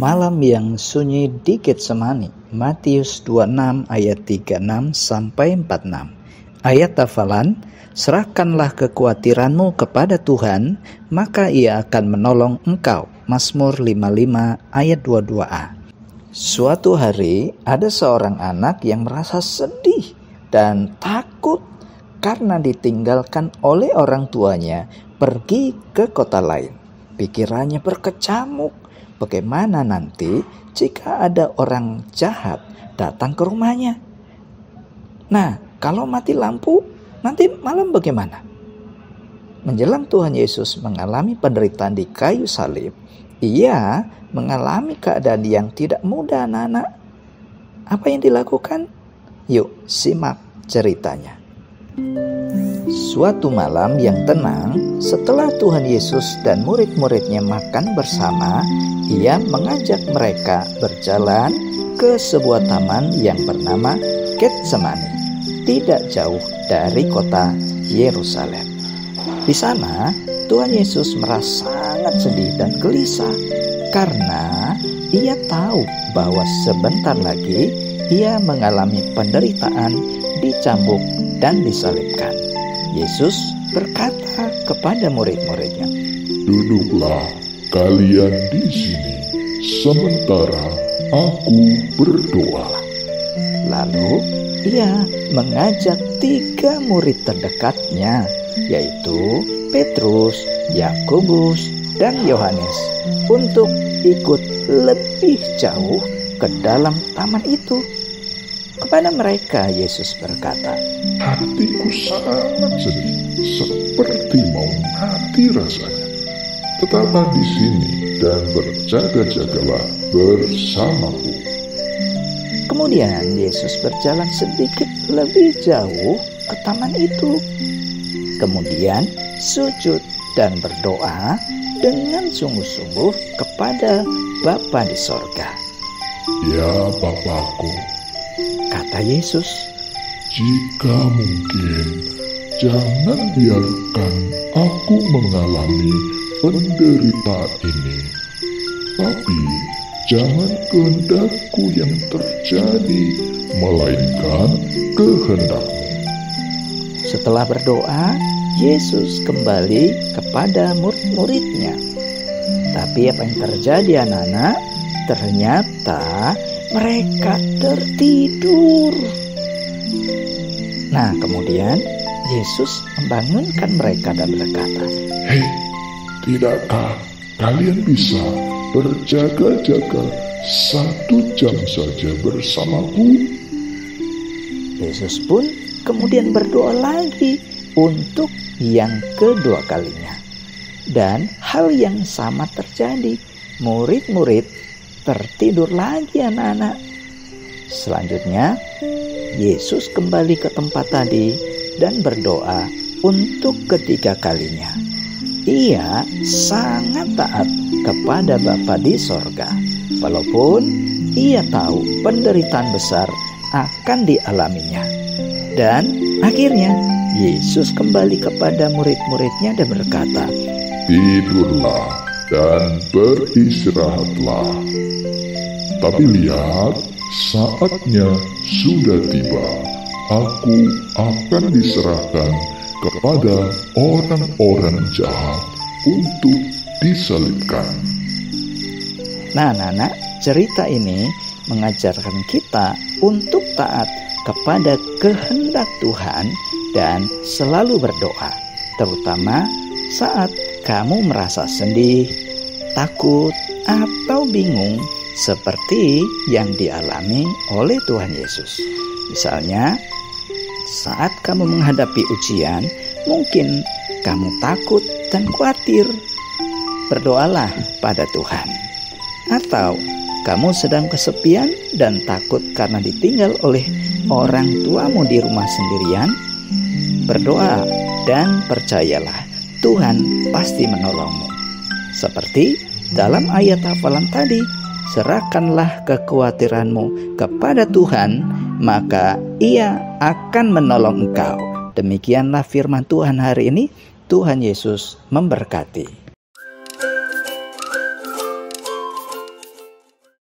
Malam yang sunyi di Getsemani, Matius 26 ayat 36 sampai 46. Ayat hafalan, serahkanlah kekhawatiranmu kepada Tuhan, maka Ia akan menolong engkau. Mazmur 55 ayat 22a. Suatu hari ada seorang anak yang merasa sedih dan takut karena ditinggalkan oleh orang tuanya pergi ke kota lain. Pikirannya berkecamuk. Bagaimana nanti jika ada orang jahat datang ke rumahnya? Nah, kalau mati lampu, nanti malam bagaimana? Menjelang Tuhan Yesus mengalami penderitaan di kayu salib, Ia mengalami keadaan yang tidak mudah, anak-anak. Apa yang dilakukan? Yuk, simak ceritanya. Suatu malam yang tenang, setelah Tuhan Yesus dan murid-muridnya makan bersama, Ia mengajak mereka berjalan ke sebuah taman yang bernama Getsemani, tidak jauh dari kota Yerusalem. Di sana, Tuhan Yesus merasa sangat sedih dan gelisah karena Ia tahu bahwa sebentar lagi Ia mengalami penderitaan, dicambuk dan disalibkan. Yesus berkata kepada murid-muridnya, "Duduklah kalian di sini, sementara aku berdoa." Lalu Ia mengajak 3 murid terdekatnya, yaitu Petrus, Yakobus, dan Yohanes, untuk ikut lebih jauh ke dalam taman itu. Kepada mereka Yesus berkata, "Hatiku sangat sedih, seperti mau mati rasanya. Tetaplah di sini dan berjaga-jagalah bersamaku." Kemudian Yesus berjalan sedikit lebih jauh ke taman itu. Kemudian sujud dan berdoa dengan sungguh-sungguh kepada Bapa di sorga. "Ya Bapakku," kata Yesus, "jika mungkin, jangan biarkan aku mengalami penderitaan ini. Tapi jangan kehendakku yang terjadi, melainkan kehendak-Mu." Setelah berdoa, Yesus kembali kepada murid-muridnya. Tapi apa yang terjadi, anak-anak? Ternyata mereka tertidur. Nah, kemudian Yesus membangunkan mereka dan berkata, "Hei, tidakkah kalian bisa berjaga-jaga 1 jam saja bersamaku?" Yesus pun kemudian berdoa lagi untuk yang kedua kalinya. Dan hal yang sama terjadi. Murid-murid tertidur lagi, anak-anak. Selanjutnya, Yesus kembali ke tempat tadi dan berdoa untuk ketiga kalinya. Ia sangat taat kepada Bapa di sorga, walaupun Ia tahu penderitaan besar akan dialaminya. Dan akhirnya Yesus kembali kepada murid-muridnya dan berkata, "Tidurlah dan beristirahatlah. Tapi lihat, saatnya sudah tiba. Aku akan diserahkan kepada orang-orang jahat untuk disalibkan." Nah, anak-anak, cerita ini mengajarkan kita untuk taat kepada kehendak Tuhan dan selalu berdoa, terutama saat kamu merasa sedih, takut, atau bingung seperti yang dialami oleh Tuhan Yesus. Misalnya, saat kamu menghadapi ujian, mungkin kamu takut dan khawatir. Berdoalah pada Tuhan. Atau kamu sedang kesepian dan takut karena ditinggal oleh orang tuamu di rumah sendirian. Berdoa dan percayalah, Tuhan pasti menolongmu. Seperti dalam ayat hafalan tadi, serahkanlah kekhawatiranmu kepada Tuhan, maka Ia akan menolong engkau. Demikianlah firman Tuhan hari ini. Tuhan Yesus memberkati.